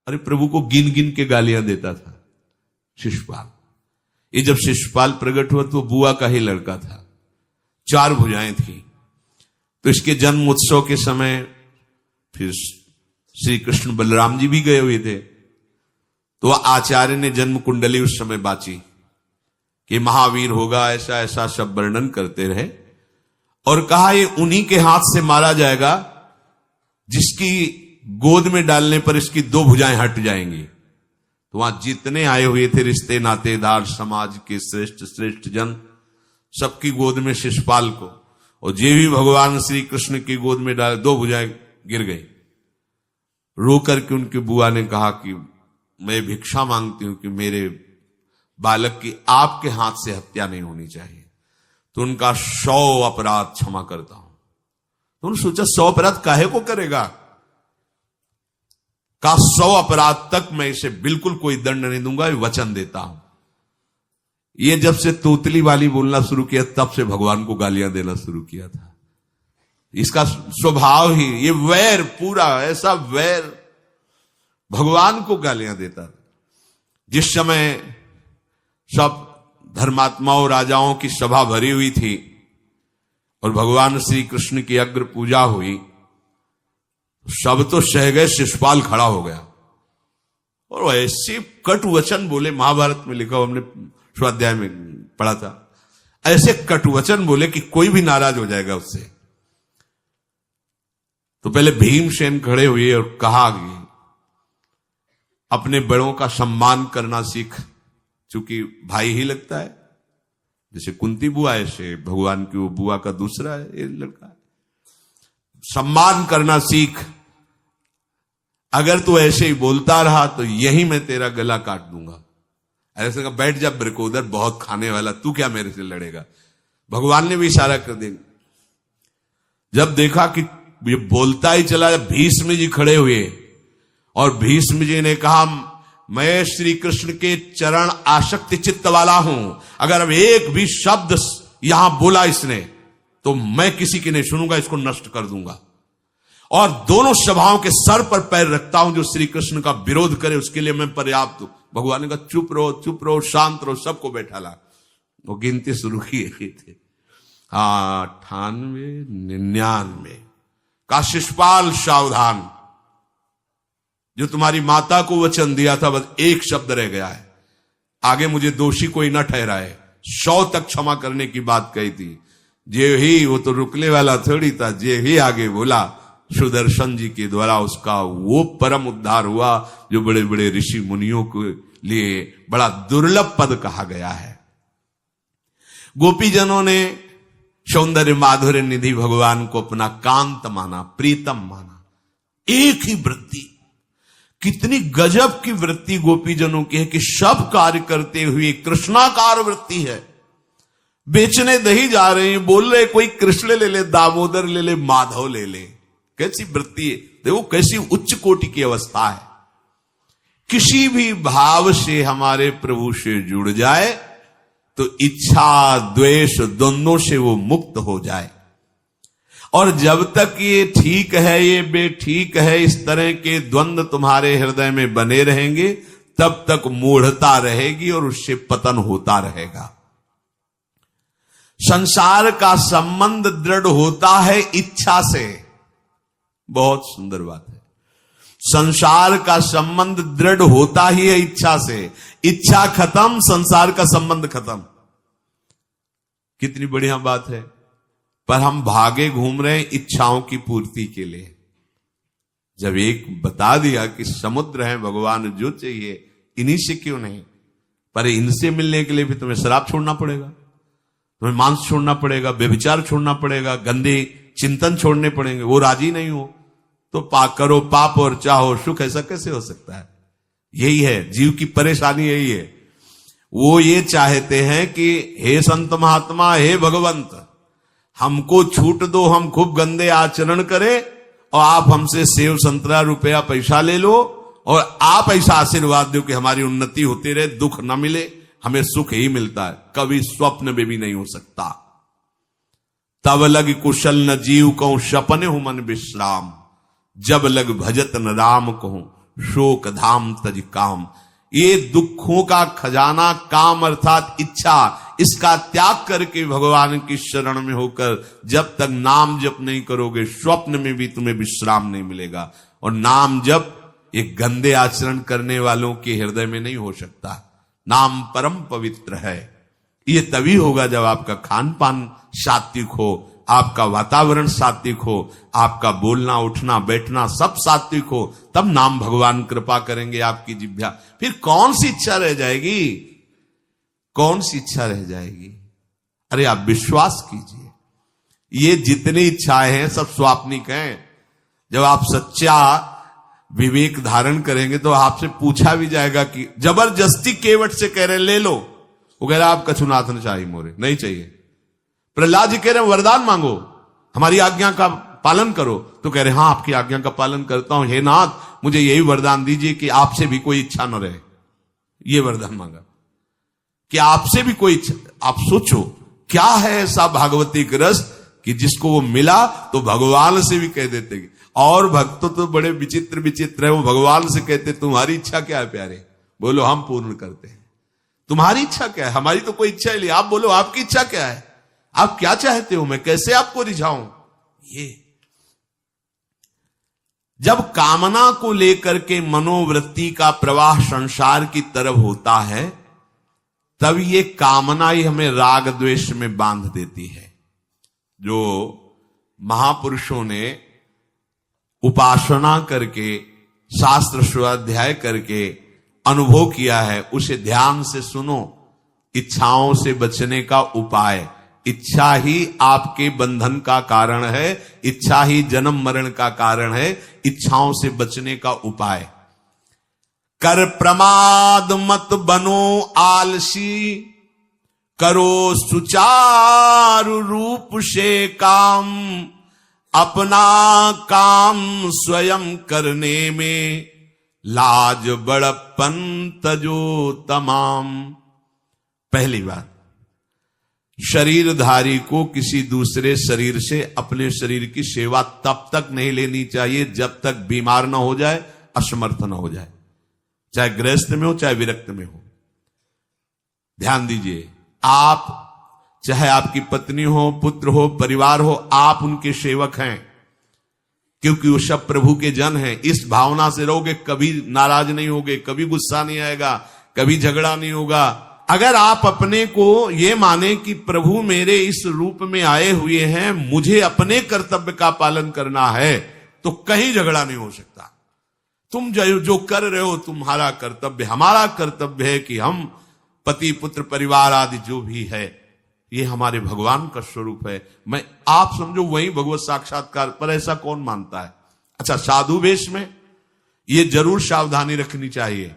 अरे प्रभु को गिन गिन के गालियां देता था शिशुपाल। ये जब शिशुपाल प्रकट हुआ तो बुआ का ही लड़का था, 4 भुजाएं थी। तो इसके जन्म उत्सव के समय फिर श्री कृष्ण बलराम जी भी गए हुए थे। तो आचार्य ने जन्म कुंडली उस समय बाची कि महावीर होगा, ऐसा ऐसा सब वर्णन करते रहे और कहा ये उन्हीं के हाथ से मारा जाएगा जिसकी गोद में डालने पर इसकी 2 भुजाएं हट जाएंगी। तो वहां जितने आए हुए थे रिश्ते नातेदार, समाज के श्रेष्ठ श्रेष्ठ जन, सबकी गोद में शिशुपाल को, और जे भी भगवान श्री कृष्ण की गोद में डाले 2 भुजाएं गिर गई। रो करके उनकी बुआ ने कहा कि मैं भिक्षा मांगती हूं कि मेरे बालक की आपके हाथ से हत्या नहीं होनी चाहिए, तो उनका 100 अपराध क्षमा करता हूं। तो उन्होंने सोचा 100 अपराध काहे को करेगा, का 100 अपराध तक मैं इसे बिल्कुल कोई दंड नहीं दूंगा, वचन देता हूं। ये जब से तोतली वाली बोलना शुरू किया तब से भगवान को गालियां देना शुरू किया था। इसका स्वभाव ही ये वैर, पूरा ऐसा वैर, भगवान को गालियां देता था। जिस समय सब धर्मात्माओं राजाओं की सभा भरी हुई थी और भगवान श्री कृष्ण की अग्र पूजा हुई, सब तो सह गए, शिशुपाल खड़ा हो गया और ऐसे कटु वचन बोले। महाभारत में लिखा, हमने स्वाध्याय में पढ़ा था, ऐसे कटु वचन बोले कि कोई भी नाराज हो जाएगा उससे। तो पहले भीमसेन खड़े हुए और कहा कि अपने बड़ों का सम्मान करना सीख, चूंकि भाई ही लगता है, जैसे कुंती बुआ ऐसे भगवान की वो बुआ का दूसरा है, ये लड़का है। सम्मान करना सीख, अगर तू ऐसे ही बोलता रहा तो यही मैं तेरा गला काट दूंगा। ऐसे कहा बैठ जा ब्रिकोदर, बहुत खाने वाला, तू क्या मेरे से लड़ेगा। भगवान ने भी इशारा कर दिया। जब देखा कि ये बोलता ही चला, भीष्म जी खड़े हुए और भीष्म जी ने कहा मैं श्री कृष्ण के चरण आसक्ति चित्त वाला हूं, अगर अब एक भी शब्द यहां बोला इसने तो मैं किसी की नहीं सुनूंगा, इसको नष्ट कर दूंगा। और दोनों सभाओं के सर पर पैर रखता हूं, जो श्री कृष्ण का विरोध करे उसके लिए मैं पर्याप्त हूं। भगवान ने कहा चुप रहो, शांत रहो, सबको बैठा ला। वो गिनती शुरू किए थे, 98, 99 का शिशुपाल सावधान, जो तुम्हारी माता को वचन दिया था बस एक शब्द रह गया है, आगे मुझे दोषी कोई न ठहराए। 100 तक क्षमा करने की बात कही थी। जे ही, वो तो रुकने वाला थोड़ी था, जे ही आगे बोला सुदर्शन जी के द्वारा उसका वो परम उद्धार हुआ जो बड़े बड़े ऋषि मुनियों के लिए बड़ा दुर्लभ पद कहा गया है। गोपीजनों ने सौंदर्य माधुर्य निधि भगवान को अपना कांत माना, प्रीतम माना। एक ही वृत्ति, कितनी गजब की वृत्ति गोपीजनों की है कि सब कार्य करते हुए कृष्णाकार वृत्ति है। बेचने दही जा रहे हैं, बोल रहे कोई कृष्ण ले ले, दामोदर ले ले, माधव ले ले। कैसी वृत्ति है, देखो कैसी उच्च कोटि की अवस्था है। किसी भी भाव से हमारे प्रभु से जुड़ जाए तो इच्छा द्वेष दोनों से वो मुक्त हो जाए। और जब तक ये ठीक है ये बेठीक है, इस तरह के द्वंद्व तुम्हारे हृदय में बने रहेंगे, तब तक मूढ़ता रहेगी और उससे पतन होता रहेगा। संसार का संबंध दृढ़ होता है इच्छा से। बहुत सुंदर बात है, संसार का संबंध दृढ़ होता ही है इच्छा से। इच्छा खत्म, संसार का संबंध खत्म। कितनी बढ़िया बात है। पर हम भागे घूम रहे हैं इच्छाओं की पूर्ति के लिए। जब एक बता दिया कि समुद्र है भगवान, जो चाहिए इन्हीं से क्यों नहीं, पर इनसे मिलने के लिए भी तुम्हें शराब छोड़ना पड़ेगा, तुम्हें मांस छोड़ना पड़ेगा, व्यभिचार छोड़ना पड़ेगा, गंदे चिंतन छोड़ने पड़ेंगे। वो राजी नहीं हो तो करो पाप और चाहो सुख। ऐसा कैसे हो सकता है? यही है जीव की परेशानी, यही है। वो ये चाहते हैं कि हे संत महात्मा, हे भगवंत, हमको छूट दो, हम खूब गंदे आचरण करें और आप हमसे सेव संतरा रुपया पैसा ले लो और आप ऐसा आशीर्वाद दो कि हमारी उन्नति होती रहे, दुख न मिले, हमें सुख ही मिलता है। कभी स्वप्न में भी नहीं हो सकता। तब लग कुशल न जीव कहूं, सपने हूं मन विश्राम, जब लग भजत न राम कहूं, शोक धाम तज काम। ये दुखों का खजाना काम अर्थात इच्छा, इसका त्याग करके भगवान की शरण में होकर जब तक नाम जप नहीं करोगे, स्वप्न में भी तुम्हें विश्राम नहीं मिलेगा। और नाम जप एक गंदे आचरण करने वालों के हृदय में नहीं हो सकता। नाम परम पवित्र है। ये तभी होगा जब आपका खान पान सात्विक हो, आपका वातावरण सात्विक हो, आपका बोलना उठना बैठना सब सात्विक हो, तब नाम भगवान कृपा करेंगे आपकी जिह्वा। फिर कौन सी इच्छा रह जाएगी, कौन सी इच्छा रह जाएगी? अरे आप विश्वास कीजिए, ये जितनी इच्छाएं हैं सब स्वाप्निक हैं। जब आप सच्चा विवेक धारण करेंगे तो आपसे पूछा भी जाएगा कि जबरदस्ती केवट से कह रहे ले लो, वो कह रहा आप कछुनाथ न चाहिए मोरे, नहीं चाहिए। प्रहलाद जी कह रहे वरदान मांगो, हमारी आज्ञा का पालन करो, तो कह रहे हाँ आपकी आज्ञा का पालन करता हूं, हे नाथ मुझे यही वरदान दीजिए कि आपसे भी कोई इच्छा न रहे। ये वरदान मांगा कि आपसे भी कोई इच्छा। आप सोचो क्या है ऐसा भागवतिक रस कि जिसको वो मिला तो भगवान से भी कह देते। और भक्त तो बड़े विचित्र विचित्र है, वो भगवान से कहते तुम्हारी इच्छा क्या है प्यारे, बोलो हम पूर्ण करते हैं। तुम्हारी इच्छा क्या है, हमारी तो कोई इच्छा ही नहीं, आप बोलो आपकी इच्छा क्या है, आप क्या चाहते हो, मैं कैसे आपको रिझाऊं। ये जब कामना को लेकर के मनोवृत्ति का प्रवाह संसार की तरफ होता है, तब ये कामना ही हमें राग द्वेष में बांध देती है। जो महापुरुषों ने उपासना करके शास्त्र स्वाध्याय करके अनुभव किया है, उसे ध्यान से सुनो। इच्छाओं से बचने का उपाय, इच्छा ही आपके बंधन का कारण है, इच्छा ही जन्म मरण का कारण है। इच्छाओं से बचने का उपाय, कर प्रमाद मत बनो आलसी, करो सुचारु रूप से काम, अपना काम स्वयं करने में लाज बड़प्पन तजो तमाम। पहली बात, शरीरधारी को किसी दूसरे शरीर से अपने शरीर की सेवा तब तक नहीं लेनी चाहिए जब तक बीमार ना हो जाए, असमर्थ ना हो जाए, चाहे गृहस्थ में हो चाहे विरक्त में हो। ध्यान दीजिए, आप चाहे आपकी पत्नी हो, पुत्र हो, परिवार हो, आप उनके सेवक हैं, क्योंकि वो सब प्रभु के जन हैं। इस भावना से रहोगे, कभी नाराज नहीं होगे, कभी गुस्सा नहीं आएगा, कभी झगड़ा नहीं होगा। अगर आप अपने को ये माने कि प्रभु मेरे इस रूप में आए हुए हैं, मुझे अपने कर्तव्य का पालन करना है, तो कहीं झगड़ा नहीं हो सकता। तुम जो कर रहे हो तुम्हारा कर्तव्य, हमारा कर्तव्य है कि हम पति पुत्र परिवार आदि जो भी है, ये हमारे भगवान का स्वरूप है। मैं आप समझो वही भगवत साक्षात्कार, पर ऐसा कौन मानता है। अच्छा, साधु वेश में ये जरूर सावधानी रखनी चाहिए,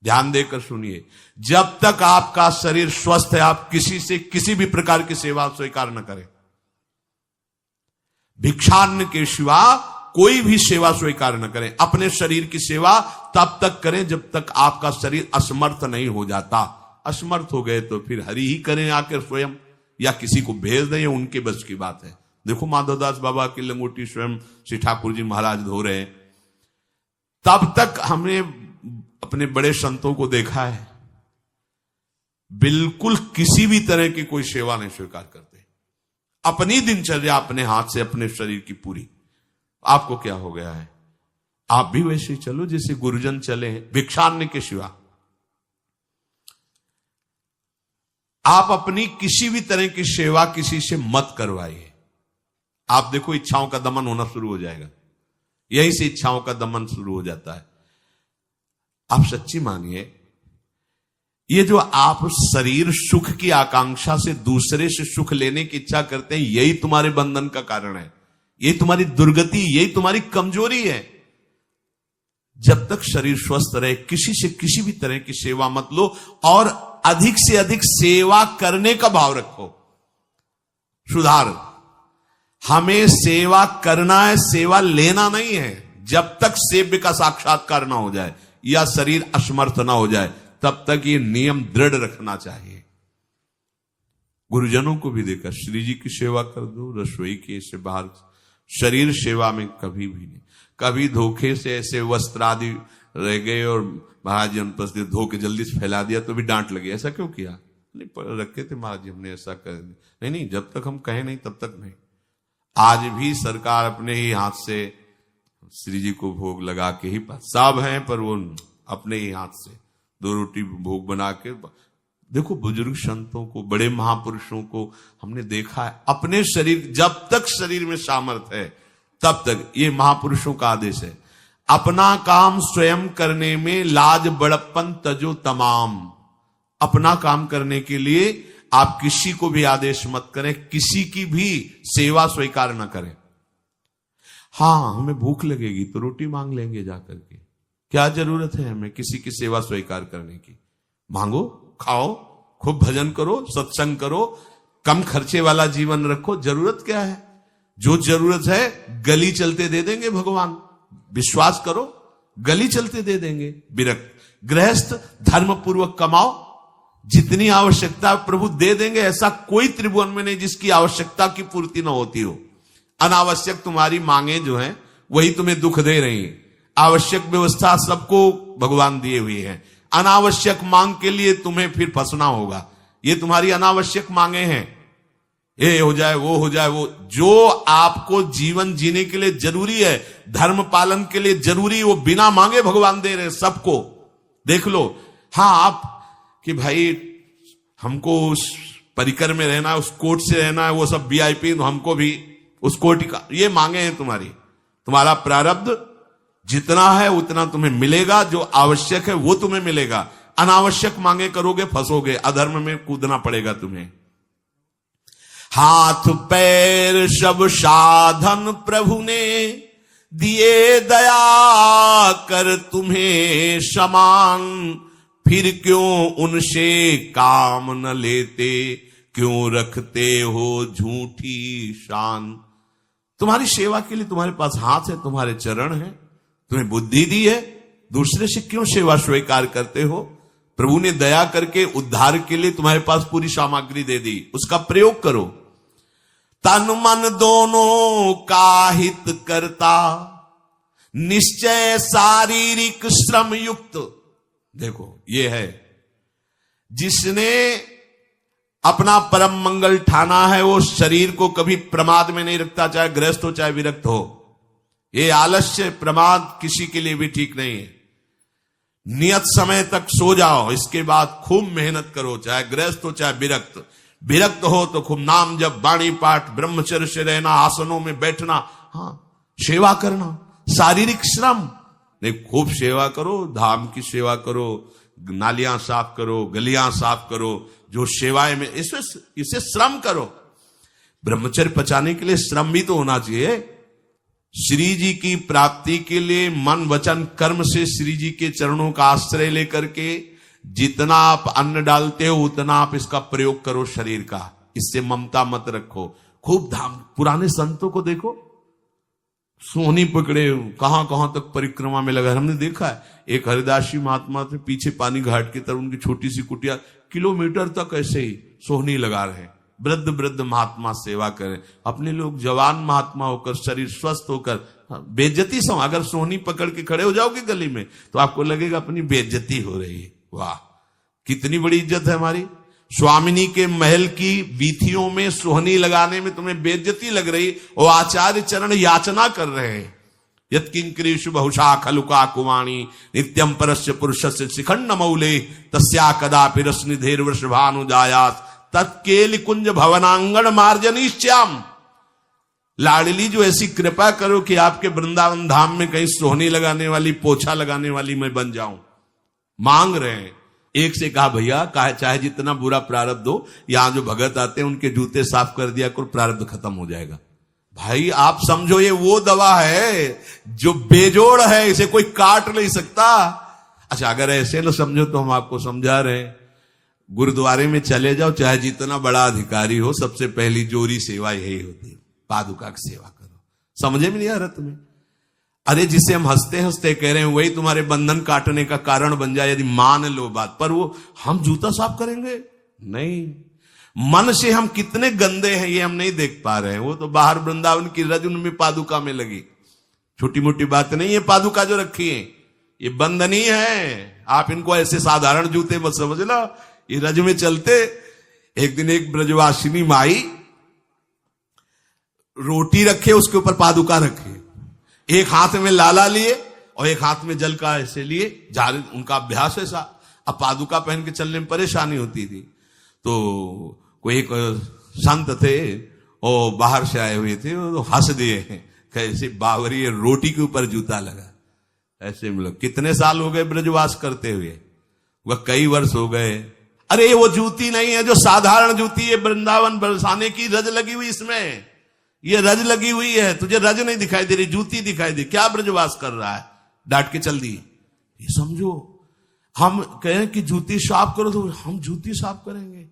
ध्यान देकर सुनिए। जब तक आपका शरीर स्वस्थ है, आप किसी से किसी भी प्रकार की सेवा स्वीकार न करें। भिक्षान्न के सिवा कोई भी सेवा स्वीकार न करें। अपने शरीर की सेवा तब तक करें जब तक आपका शरीर असमर्थ नहीं हो जाता। असमर्थ हो गए तो फिर हरि ही करें आकर स्वयं, या किसी को भेज दें, उनके बस की बात है। देखो माधवदास बाबा की लंगोटी स्वयं श्री ठाकुर जी महाराज धो रहे हैं। तब तक हमने अपने बड़े संतों को देखा है, बिल्कुल किसी भी तरह की कोई सेवा नहीं स्वीकार करते। अपनी दिनचर्या अपने हाथ से, अपने शरीर की पूरी। आपको क्या हो गया है, आप भी वैसे ही चलो जैसे गुरुजन चले हैं, भिक्षान्न के सिवा। आप अपनी किसी भी तरह की सेवा किसी से मत करवाइए। आप देखो इच्छाओं का दमन होना शुरू हो जाएगा, यहीं से इच्छाओं का दमन शुरू हो जाता है। आप सच्ची मानिए, ये जो आप शरीर सुख की आकांक्षा से दूसरे से सुख लेने की इच्छा करते हैं, यही तुम्हारे बंधन का कारण है, यही तुम्हारी दुर्गति, यही तुम्हारी कमजोरी है। जब तक शरीर स्वस्थ रहे, किसी से किसी भी तरह की सेवा मत लो, और अधिक से अधिक सेवा करने का भाव रखो। सुधार, हमें सेवा करना है, सेवा लेना नहीं है। जब तक सेव्य का साक्षात्कार ना हो जाए या शरीर असमर्थ ना हो जाए, तब तक ये नियम दृढ़ रखना चाहिए। गुरुजनों को भी देखा, श्री जी की सेवा कर दो, रसोई के से बाहर, शरीर सेवा में कभी भी नहीं। कभी धोखे से ऐसे वस्त्र आदि रह गए और महाराज जी अनुपस्थित धो के जल्दी से फैला दिया तो भी डांट लगी, ऐसा क्यों किया? नहीं रखे थे महाराज जी, हमने ऐसा कर दिया। नहीं, जब तक हम कहें नहीं तब तक नहीं। आज भी सरकार अपने ही हाथ से श्री जी को भोग लगा के ही, सब हैं पर वो अपने ही हाथ से 2 रोटी भोग बना के। देखो बुजुर्ग संतों को, बड़े महापुरुषों को हमने देखा है, अपने शरीर, जब तक शरीर में सामर्थ्य है तब तक, ये महापुरुषों का आदेश है, अपना काम स्वयं करने में लाज बड़प्पन तजो तमाम। अपना काम करने के लिए आप किसी को भी आदेश मत करें, किसी की भी सेवा स्वीकार न करें। हाँ, हमें भूख लगेगी तो रोटी मांग लेंगे जाकर के, क्या जरूरत है हमें किसी की सेवा स्वीकार करने की? मांगो, खाओ, खूब भजन करो, सत्संग करो, कम खर्चे वाला जीवन रखो। जरूरत क्या है? जो जरूरत है गली चलते दे देंगे भगवान, विश्वास करो, गली चलते दे देंगे। विरक्त गृहस्थ धर्म पूर्वक कमाओ, जितनी आवश्यकता प्रभु दे देंगे। ऐसा कोई त्रिभुवन में नहीं जिसकी आवश्यकता की पूर्ति न होती हो। अनावश्यक तुम्हारी मांगे जो हैं वही तुम्हें दुख दे रही है। आवश्यक व्यवस्था सबको भगवान दिए हुए हैं, अनावश्यक मांग के लिए तुम्हें फिर फंसना होगा। ये तुम्हारी अनावश्यक मांगे हैं, ये हो जाए, वो हो जाए, वो जो आपको जीवन जीने के लिए जरूरी है, धर्म पालन के लिए जरूरी, वो बिना मांगे भगवान दे रहे सबको। देख लो। हाँ, आप कि भाई हमको उस परिकर में रहना है, उस कोर्ट से रहना है, वो सब वीआईपी, तो हमको भी उस कोर्ट का, ये मांगे हैं तुम्हारी। तुम्हारा प्रारब्ध जितना है उतना तुम्हें मिलेगा, जो आवश्यक है वो तुम्हें मिलेगा। अनावश्यक मांगे करोगे फंसोगे, अधर्म में कूदना पड़ेगा तुम्हें। हाथ पैर सब साधन प्रभु ने दिए, दया कर तुम्हें समान, फिर क्यों उनसे काम न लेते, क्यों रखते हो झूठी शान। तुम्हारी सेवा के लिए तुम्हारे पास हाथ है, तुम्हारे चरण है, तुम्हें बुद्धि दी है, दूसरे से क्यों सेवा स्वीकार करते हो? प्रभु ने दया करके उद्धार के लिए तुम्हारे पास पूरी सामग्री दे दी, उसका प्रयोग करो। तन मन दोनों का हित करता, निश्चय शारीरिक श्रम युक्त। देखो ये है, जिसने अपना परम मंगल ठाना है वो शरीर को कभी प्रमाद में नहीं रखता, चाहे गृहस्थ हो चाहे विरक्त हो। ये आलस्य प्रमाद किसी के लिए भी ठीक नहीं है। नियत समय तक सो जाओ, इसके बाद खूब मेहनत करो, चाहे गृहस्थ हो चाहे विरक्त। विरक्त हो तो खूब नाम जप, वाणी पाठ, ब्रह्मचर्य से रहना, आसनों में बैठना, हाँ सेवा करना, शारीरिक श्रम नहीं, खूब सेवा करो, धाम की सेवा करो, नालियां साफ करो, गलियां साफ करो, जो सेवाएं में इसे श्रम करो। ब्रह्मचर्य पचाने के लिए श्रम भी तो होना चाहिए। श्री जी की प्राप्ति के लिए मन वचन कर्म से श्री जी के चरणों का आश्रय लेकर के जितना आप अन्न डालते हो उतना आप इसका प्रयोग करो शरीर का। इससे ममता मत रखो। खूब धाम, पुराने संतों को देखो, सोहनी पकड़े कहां कहां तक परिक्रमा में लगा। हमने देखा है एक हरिदासी महात्मा थे, पीछे पानी घाट की तरफ उनकी छोटी सी कुटिया, किलोमीटर तक ऐसे ही सोहनी लगा रहे। वृद्ध वृद्ध महात्मा सेवा करें। अपने लोग जवान महात्मा होकर, शरीर स्वस्थ होकर, बेइज्जती सम, अगर सोहनी पकड़ के खड़े हो जाओगे गली में तो आपको लगेगा अपनी बेइज्जती हो रही है। वाह, कितनी बड़ी इज्जत है हमारी। स्वामिनी के महल की वीथियों में सोहनी लगाने में तुम्हें बेइज्जती लग रही, और आचार्य चरण याचना कर रहे हैं। यत्किंकरीषु बहुशा खलुका कुवाणी, नित्यम परस्य पुरुषस्य शिखंड मौले, तस्या कदापि रसनिधेर वृषभानुजायास, तत्केल कुंज भवनांगण मार्जनीश्याम। लाडली जो ऐसी कृपा करो कि आपके वृंदावन धाम में कहीं सोहनी लगाने वाली, पोछा लगाने वाली मैं बन जाऊं। मांग रहे हैं। एक से कहा भैया चाहे जितना बुरा प्रारब्ध हो, यहां जो भगत आते हैं उनके जूते साफ कर दिया करो, प्रारब्ध खत्म हो जाएगा। भाई आप समझो ये वो दवा है जो बेजोड़ है, इसे कोई काट नहीं सकता। अच्छा अगर ऐसे न समझो तो हम आपको समझा रहे हैं। गुरुद्वारे में चले जाओ, चाहे जितना बड़ा अधिकारी हो, सबसे पहली जोरी सेवा यही होती है, पादुका की सेवा करो। समझे में नहीं आ रहा तुम्हें? अरे जिसे हम हंसते हंसते कह रहे हैं वही तुम्हारे बंधन काटने का कारण बन जाए, यदि मान लो बात। पर वो हम जूता साफ करेंगे नहीं। मन से हम कितने गंदे हैं ये हम नहीं देख पा रहे हैं। वो तो बाहर वृंदावन की रज उनमें पादुका में लगी, छोटी मोटी बात नहीं है। पादुका जो रखी है ये बंधनी है, आप इनको ऐसे साधारण जूते मत समझ लो, ये रज में चलते। एक दिन एक ब्रजवासिनी माई रोटी रखे, उसके ऊपर पादुका रखे, एक हाथ में लाला लिए और एक हाथ में जल का ऐसे लिए, उनका अभ्यास ऐसा। अब पादुका पहन के चलने में परेशानी होती थी, तो कोई एक संत थे और बाहर से आए हुए थे, तो हंस दिए हैं कैसे बावरी रोटी के ऊपर जूता लगा। ऐसे मतलब कितने साल हो गए ब्रजवास करते हुए? वह कई वर्ष हो गए। अरे वो जूती नहीं है जो साधारण जूती है, वृंदावन बरसाने की रज लगी हुई, इसमें ये रज लगी हुई है, तुझे रज नहीं दिखाई दे रही, जूती दिखाई दे। क्या ब्रजवास कर रहा है? डांट के चल दी। ये समझो, हम कहें कि जूती साफ करो तो हम जूती साफ करेंगे,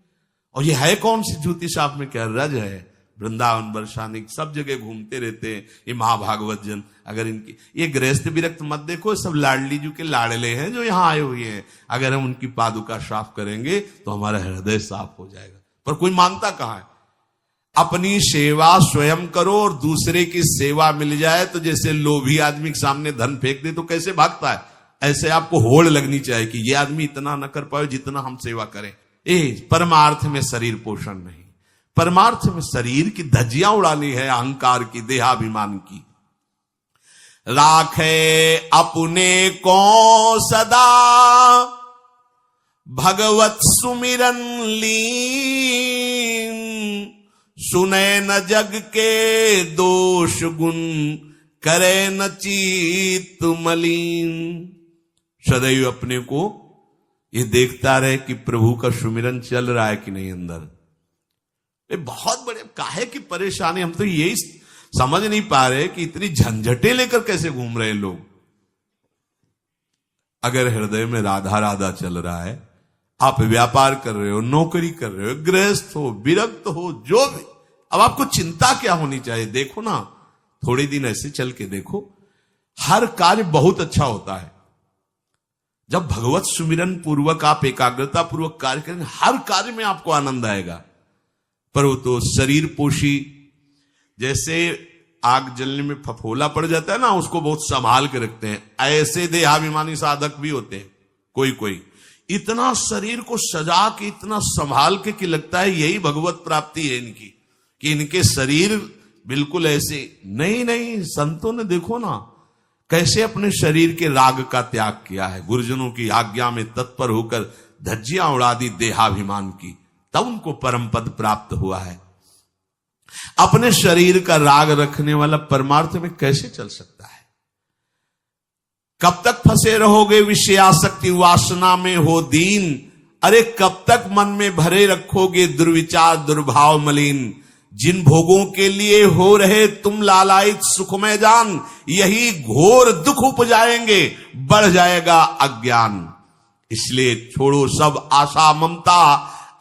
और ये है कौन सी जूती साफ में? क्या रज है। वृंदावन बरसाने सब जगह घूमते रहते हैं ये महाभागवत जन। अगर इनकी ये गृहस्थ विरक्त मत देखो, सब लाडली जी के लाडले हैं जो यहाँ आए हुए हैं। अगर हम उनकी पादुका साफ करेंगे तो हमारा हृदय साफ हो जाएगा। पर कोई मानता कहाँ है? अपनी सेवा स्वयं करो और दूसरे की सेवा मिल जाए तो जैसे लोभी आदमी के सामने धन फेंक दे तो कैसे भागता है, ऐसे आपको होड़ लगनी चाहिए कि ये आदमी इतना न कर पाए जितना हम सेवा करें। परमार्थ में शरीर पोषण नहीं, परमार्थ में शरीर की धज्जियां उड़ानी है, अहंकार की, देहाभिमान की। राखे अपने को सदा भगवत सुमिरन लीन, सुने न जग के दोष गुण, करे न चित्त मलिन। सदैव अपने को ये देखता रहे कि प्रभु का सुमिरन चल रहा है कि नहीं अंदर। ये बहुत बड़े काहे की परेशानी, हम तो यही समझ नहीं पा रहे कि इतनी झंझटें लेकर कैसे घूम रहे लोग। अगर हृदय में राधा राधा चल रहा है, आप व्यापार कर रहे हो, नौकरी कर रहे हो, गृहस्थ हो, विरक्त हो, जो भी, अब आपको चिंता क्या होनी चाहिए? देखो ना, थोड़े दिन ऐसे चल के देखो, हर कार्य बहुत अच्छा होता है जब भगवत सुमिरन पूर्वक आप एकाग्रता पूर्वक कार्य करेंगे। हर कार्य में आपको आनंद आएगा। पर वो तो शरीर पोषी, जैसे आग जलने में फफोला पड़ जाता है ना, उसको बहुत संभाल के रखते हैं, ऐसे देहाभिमानी साधक भी होते हैं। कोई इतना शरीर को सजा के, इतना संभाल के कि लगता है यही भगवत प्राप्ति है इनकी, कि इनके शरीर बिल्कुल ऐसे नहीं। संतों ने देखो ना कैसे अपने शरीर के राग का त्याग किया है, गुरुजनों की आज्ञा में तत्पर होकर धज्जियां उड़ा दी देहाभिमान की, तब उनको परम पद प्राप्त हुआ है। अपने शरीर का राग रखने वाला परमार्थ में कैसे चल सकता है? कब तक फंसे रहोगे विषयासक्ति वासना में हो दीन? अरे कब तक मन में भरे रखोगे दुर्विचार दुर्भाव मलिन? जिन भोगों के लिए हो रहे तुम लालायित सुखमय जान, यही घोर दुख उपजाएंगे, बढ़ जाएगा अज्ञान। इसलिए छोड़ो सब आशा ममता,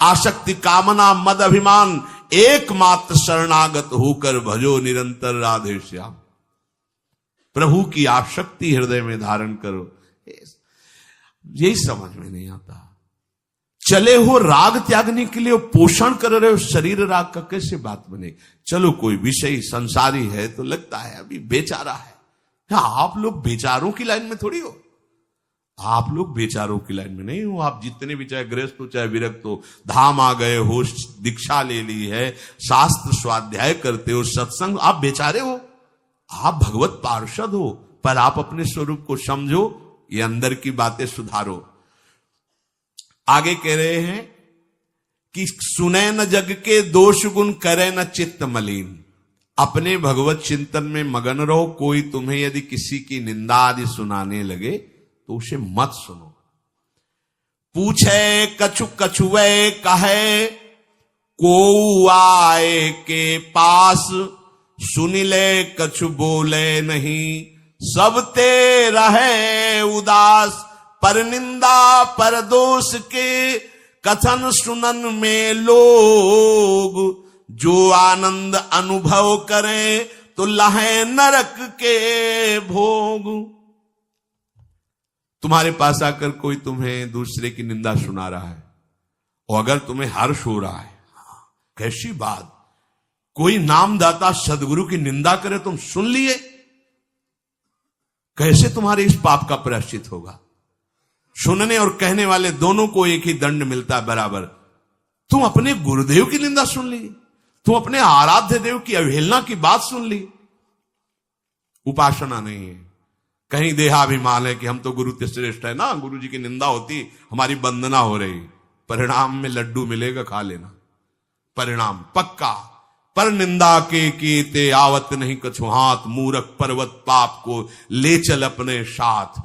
आसक्ति कामना मद अभिमान, एकमात्र शरणागत होकर भजो निरंतर राधे श्याम। प्रभु की आसक्ति हृदय में धारण करो। यही समझ में नहीं आता। चले हो राग त्यागने के लिए, पोषण कर रहे हो शरीर राग का, कैसे बात बने? चलो कोई विषय संसारी है तो लगता है अभी बेचारा है। आप लोग बेचारों की लाइन में थोड़ी हो, आप लोग बेचारों की लाइन में नहीं हो। आप जितने भी, चाहे गृहस्थ हो चाहे विरक्त हो, धाम आ गए हो, दीक्षा ले ली है, शास्त्र स्वाध्याय करते हो, सत्संग, आप बेचारे हो, आप भगवत पार्षद हो। पर आप अपने स्वरूप को समझो, ये अंदर की बातें सुधारो। आगे कह रहे हैं कि सुने न जग के दोष गुण, करे न चित्त मलिन। अपने भगवत चिंतन में मगन रहो। कोई तुम्हें यदि किसी की निंदा आदि सुनाने लगे तो उसे मत सुनो। पूछे कछु कछुए कहे, को आए के पास, सुन ले कछु बोले नहीं, सब ते रहे उदास। पर निंदा पर दोष के कथन सुनन में लोग, जो आनंद अनुभव करें तो लहे नरक के भोग। तुम्हारे पास आकर कोई तुम्हें दूसरे की निंदा सुना रहा है और अगर तुम्हें हर्ष हो रहा है, कैसी बात, कोई नामदाता सदगुरु की निंदा करे, तुम सुन लिए, कैसे तुम्हारे इस पाप का प्रायश्चित होगा? सुनने और कहने वाले दोनों को एक ही दंड मिलता है बराबर। तुम अपने गुरुदेव की निंदा सुन ली, तुम अपने आराध्य देव की अवहेलना की बात सुन ली। उपासना नहीं है, कहीं देहाभिमान है कि हम तो गुरु से श्रेष्ठ है ना, गुरु जी की निंदा होती हमारी वंदना हो रही। परिणाम में लड्डू मिलेगा, खा लेना, परिणाम पक्का। पर निंदा के कीते आवत नहीं कछु हाथ, मूरख पर्वत पाप को ले चल अपने साथ।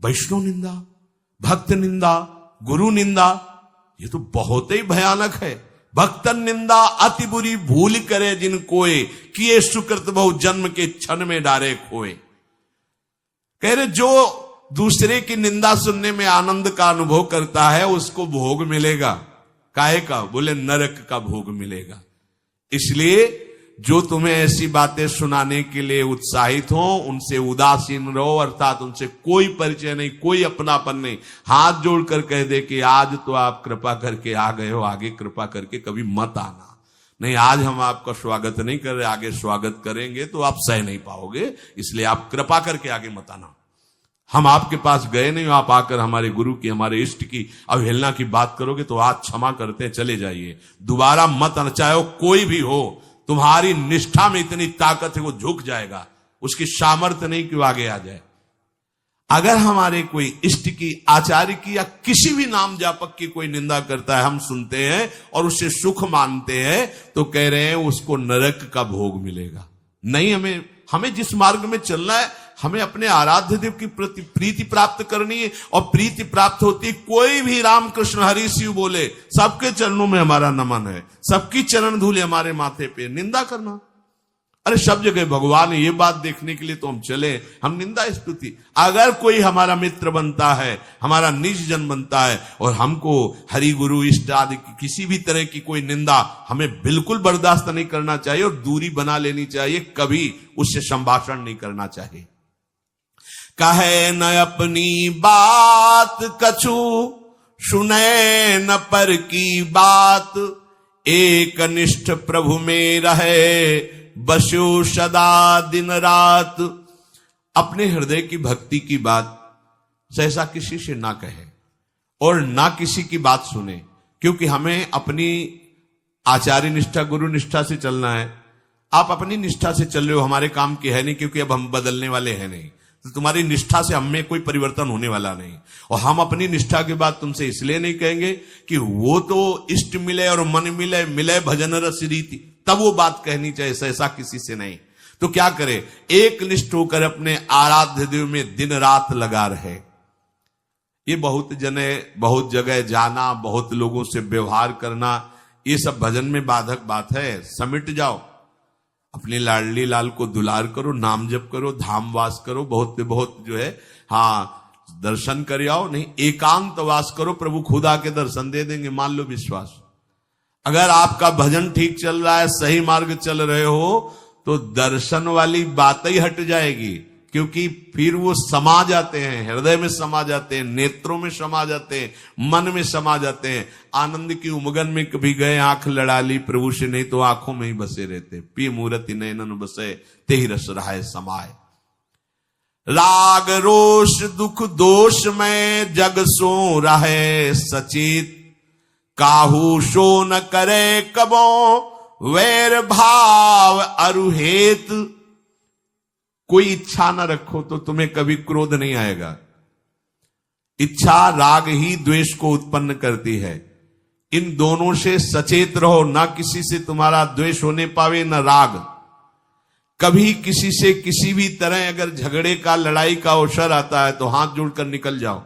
वैष्णव निंदा, भक्त निंदा, गुरु निंदा, ये तो बहुत ही भयानक है। भक्तन निंदा अति बुरी भूल करे जिन कोय, किए सुकृत बहु जन्म के क्षण में डारे खोए। कह रहे जो दूसरे की निंदा सुनने में आनंद का अनुभव करता है उसको भोग मिलेगा। काहे का? बोले नरक का भोग मिलेगा। इसलिए जो तुम्हें ऐसी बातें सुनाने के लिए उत्साहित हो उनसे उदासीन रहो, अर्थात उनसे कोई परिचय नहीं, कोई अपनापन नहीं। हाथ जोड़कर कह दे कि आज तो आप कृपा करके आ गए हो, आगे कृपा करके कभी मत आना। नहीं, आज हम आपका स्वागत नहीं कर रहे, आगे स्वागत करेंगे तो आप सह नहीं पाओगे, इसलिए आप कृपा करके आगे मत आना। हम आपके पास गए नहीं, आप आकर हमारे गुरु की, हमारे इष्ट की अवहेलना की बात करोगे तो आज क्षमा करते हैं, चले जाइए, दोबारा मत आना। चाहे वो कोई भी हो, तुम्हारी निष्ठा में इतनी ताकत है वो झुक जाएगा, उसकी सामर्थ्य नहीं कि वो आगे आ जाए। अगर हमारे कोई इष्ट की, आचार्य की या किसी भी नाम जापक की कोई निंदा करता है, हम सुनते हैं और उसे सुख मानते हैं, तो कह रहे हैं उसको नरक का भोग मिलेगा। नहीं, हमें जिस मार्ग में चलना है, हमें अपने आराध्य देव की प्रति प्रीति प्राप्त करनी है, और प्रीति प्राप्त होती, कोई भी राम कृष्ण हरि शिव बोले, सबके चरणों में हमारा नमन है, सबकी चरण धूले हमारे माथे पे। निंदा करना, अरे सब जगह भगवान है, ये बात देखने के लिए तो हम चले, हम निंदा स्तुति। अगर कोई हमारा मित्र बनता है, हमारा निज जन बनता है, और हमको हरि गुरु इष्ट आदि की किसी भी तरह की कोई निंदा, हमें बिल्कुल बर्दाश्त नहीं करना चाहिए और दूरी बना लेनी चाहिए, कभी उससे संभाषण नहीं करना चाहिए। कहे न अपनी बात कछु, सुने न पर की बात, एक निष्ठ प्रभु में रहे, बसो सदा दिन रात। अपने हृदय की भक्ति की बात सहसा किसी से ना कहे और ना किसी की बात सुने, क्योंकि हमें अपनी आचार्य निष्ठा, गुरु निष्ठा से चलना है। आप अपनी निष्ठा से चल रहे हो, हमारे काम की है नहीं, क्योंकि अब हम बदलने वाले हैं नहीं, तो तुम्हारी निष्ठा से हमें कोई परिवर्तन होने वाला नहीं। और हम अपनी निष्ठा की बात तुमसे इसलिए नहीं कहेंगे कि वो तो इष्ट मिले और मन मिले, मिले भजन रस रीति, तब वो बात कहनी चाहिए, ऐसा किसी से नहीं। तो क्या करे, एक निष्ठ होकर अपने आराध्य देव में दिन रात लगा रहे। ये बहुत जगह जाना, बहुत लोगों से व्यवहार करना, ये सब भजन में बाधक बात है। समिट जाओ, अपने लाडली लाल को दुलार करो, नाम जप करो, धाम वास करो, बहुत जो है, हाँ, दर्शन कर आओ। नहीं, एकांत वास करो, प्रभु खुद आके दर्शन दे देंगे, मान लो विश्वास। अगर आपका भजन ठीक चल रहा है, सही मार्ग चल रहे हो, तो दर्शन वाली बात ही हट जाएगी, क्योंकि फिर वो समा जाते हैं, हृदय में समा जाते हैं, नेत्रों में समा जाते हैं, मन में समा जाते हैं। आनंद की उमगन में कभी गए, आंख लड़ा ली प्रभु से, नहीं तो आंखों में ही बसे रहते। पी मूर्ति नयनन बसे, ते ही रस रहाए समाए। राग रोष दुख दोष में जग सो रहे सचेत, काहू सो न करे कबो वैर भाव अरुहेत। कोई इच्छा न रखो तो तुम्हें कभी क्रोध नहीं आएगा। इच्छा राग ही द्वेष को उत्पन्न करती है। इन दोनों से सचेत रहो, ना किसी से तुम्हारा द्वेष होने पावे न राग। कभी किसी से किसी भी तरह अगर झगड़े का, लड़ाई का अवसर आता है तो हाथ जोड़कर निकल जाओ,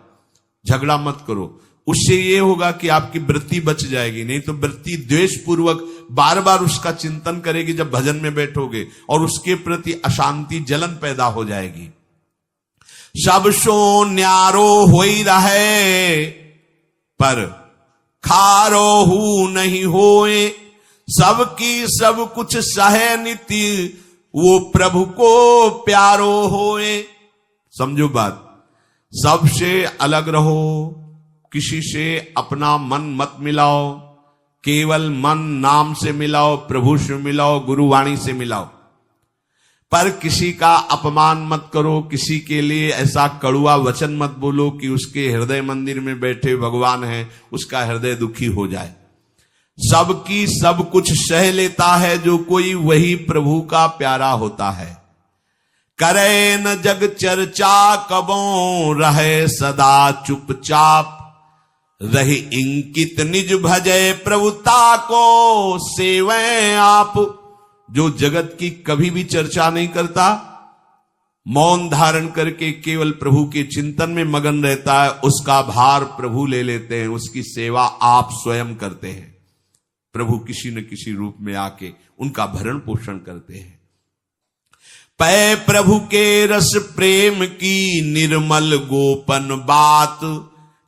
झगड़ा मत करो। उससे ये होगा कि आपकी वृत्ति बच जाएगी, नहीं तो वृत्ति द्वेष पूर्वक बार बार उसका चिंतन करेगी जब भजन में बैठोगे, और उसके प्रति अशांति, जलन पैदा हो जाएगी। सब सो न्यारो होई रहे, पर खारो हु नहीं होए, सबकी सब कुछ सहे नीति, वो प्रभु को प्यारो होए। समझो बात, सबसे अलग रहो, किसी से अपना मन मत मिलाओ, केवल मन नाम से मिलाओ, प्रभु से मिलाओ, गुरुवाणी से मिलाओ। पर किसी का अपमान मत करो, किसी के लिए ऐसा कड़ुआ वचन मत बोलो कि उसके हृदय मंदिर में बैठे भगवान हैं, उसका हृदय दुखी हो जाए। सबकी सब कुछ सह लेता है जो कोई, वही प्रभु का प्यारा होता है। करे न जग चर्चा कबों, रहे सदा चुपचाप, रही इंकित निज भजय प्रभुता को, सेवें आप। जो जगत की कभी भी चर्चा नहीं करता, मौन धारण करके केवल प्रभु के चिंतन में मगन रहता है, उसका भार प्रभु ले लेते हैं, उसकी सेवा आप स्वयं करते हैं। प्रभु किसी न किसी रूप में आके उनका भरण पोषण करते हैं। पै प्रभु के रस प्रेम की निर्मल गोपन बात,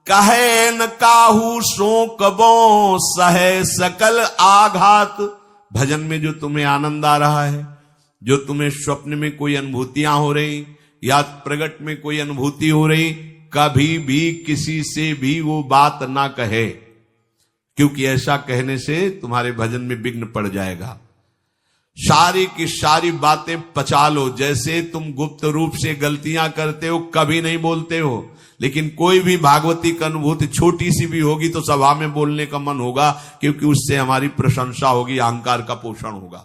कहे न काहू सो कबो, सहे सकल आघात। भजन में जो तुम्हें आनंद आ रहा है, जो तुम्हें स्वप्न में कोई अनुभूतियां हो रही या प्रगट में कोई अनुभूति हो रही, कभी भी किसी से भी वो बात ना कहे, क्योंकि ऐसा कहने से तुम्हारे भजन में विघ्न पड़ जाएगा। सारी की सारी बातें पचा लो। जैसे तुम गुप्त रूप से गलतियां करते हो, कभी नहीं बोलते हो, लेकिन कोई भी भागवती की अनुभूति छोटी सी भी होगी तो सभा में बोलने का मन होगा, क्योंकि उससे हमारी प्रशंसा होगी, अहंकार का पोषण होगा।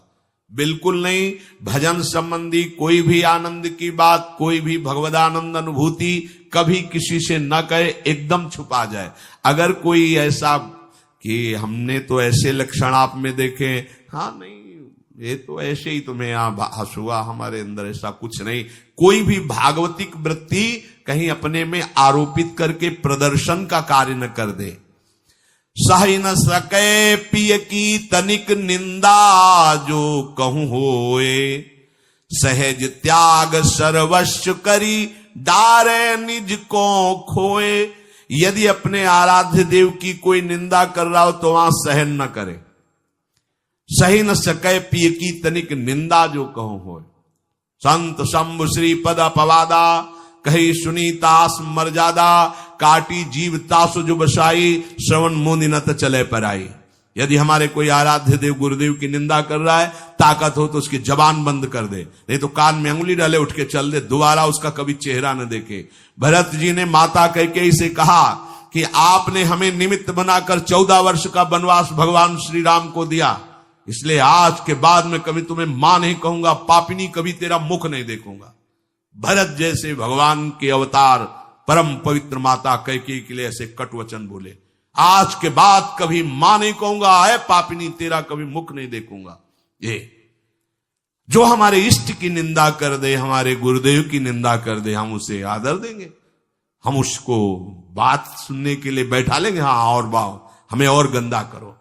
बिल्कुल नहीं। भजन संबंधी कोई भी आनंद की बात, कोई भी भगवदानंद अनुभूति कभी किसी से न कहे, एकदम छुपा जाए। अगर कोई ऐसा कि हमने तो ऐसे लक्षण आप में देखे, हाँ नहीं ये तो ऐसे ही तुम्हें आभास हुआ, हमारे अंदर ऐसा कुछ नहीं। कोई भी भागवतिक वृत्ति कहीं अपने में आरोपित करके प्रदर्शन का कार्य न कर दे। सह न सके पिय की तनिक निंदा, जो कहूं होए, सहज त्याग सर्वस्व करी, डारे निज को खोए। यदि अपने आराध्य देव की कोई निंदा कर रहा हो तो वहां सहन न करे। सही न सके पिय की तनिक निंदा, जो कहो हो। संत शंभु श्री पद अपवादा, कही सुनीतास मर्यादा, काटी जीव तासु जो बसाई, श्रवण मुनि नत चले पराई। यदि हमारे कोई आराध्य देव गुरुदेव की निंदा कर रहा है, ताकत हो तो उसकी जबान बंद कर दे, नहीं तो कान में अंगुली डाले उठ के चल दे, दोबारा उसका कभी चेहरा न देखे। भरत जी ने माता कैकेयी से कहा कि आपने हमें निमित्त बनाकर 14 वर्ष का वनवास भगवान श्री राम को दिया, इसलिए आज के बाद में कभी तुम्हें मां नहीं कहूंगा, पापिनी कभी तेरा मुख नहीं देखूंगा। भरत जैसे भगवान के अवतार परम पवित्र माता कैकेयी के लिए ऐसे कट वचन बोले, आज के बाद कभी मां नहीं कहूंगा, है पापिनी तेरा कभी मुख नहीं देखूंगा। ये जो हमारे इष्ट की निंदा कर दे, हमारे गुरुदेव की निंदा कर दे, हम उसे आदर देंगे, हम उसको बात सुनने के लिए बैठा लेंगे। हाँ और बाओ, हमें और गंदा करो।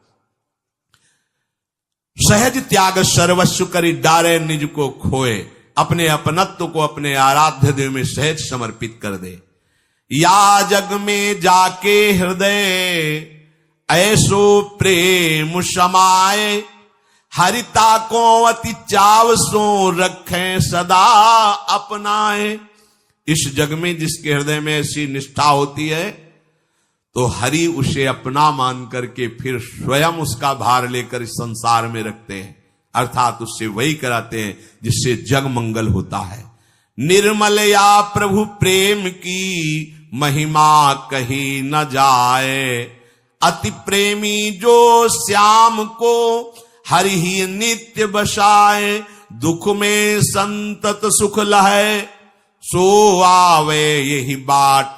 सहज त्याग सर्वस्व करी, डारे निज को खोए। अपने अपनत्व को अपने आराध्य देव में सहज समर्पित कर दे। या जग में जाके हृदय ऐसो प्रेम समाए, हरिता को अति चाव सो रखें सदा अपनाए। इस जग में जिसके हृदय में ऐसी निष्ठा होती है, तो हरि उसे अपना मान करके फिर स्वयं उसका भार लेकर इस संसार में रखते हैं, अर्थात उससे वही कराते हैं जिससे जग मंगल होता है। निर्मल या प्रभु प्रेम की महिमा कही न जाए, अति प्रेमी जो श्याम को हरि ही नित्य बसाए। दुख में संतत सुख लहे, सो आवे यही बाट,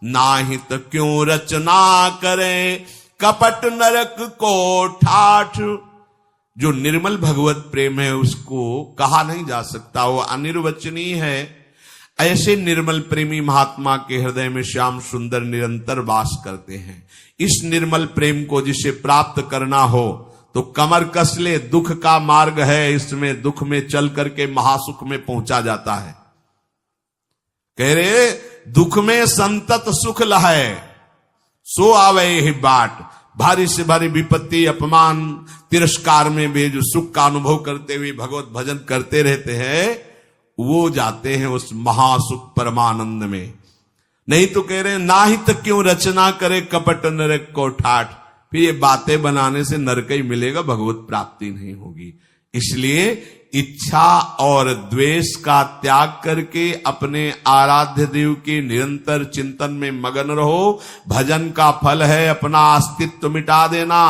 नाहित क्यों रचना करे, कपट नरक को ठाठ। जो निर्मल भगवत प्रेम है उसको कहा नहीं जा सकता, वो अनिर्वचनीय है। ऐसे निर्मल प्रेमी महात्मा के हृदय में श्याम सुंदर निरंतर वास करते हैं। इस निर्मल प्रेम को जिसे प्राप्त करना हो तो कमर कस ले, दुख का मार्ग है, इसमें दुख में चल करके महासुख में पहुंचा जाता है। कह रहे दुख में संतत सुख लहे, सो आवे ही बाट। भारी से भारी विपत्ति, अपमान, तिरस्कार में भी जो सुख का अनुभव करते हुए भगवत भजन करते रहते हैं, वो जाते हैं उस महासुख परमानंद में। नहीं तो कह रहे ना ही तक क्यों रचना करे, कपट नरक को ठाठ। फिर ये बातें बनाने से नरक ही मिलेगा, भगवत प्राप्ति नहीं होगी। इसलिए इच्छा और द्वेष का त्याग करके अपने आराध्य देव के निरंतर चिंतन में मगन रहो। भजन का फल है अपना अस्तित्व मिटा देना,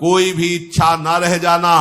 कोई भी इच्छा न रह जाना।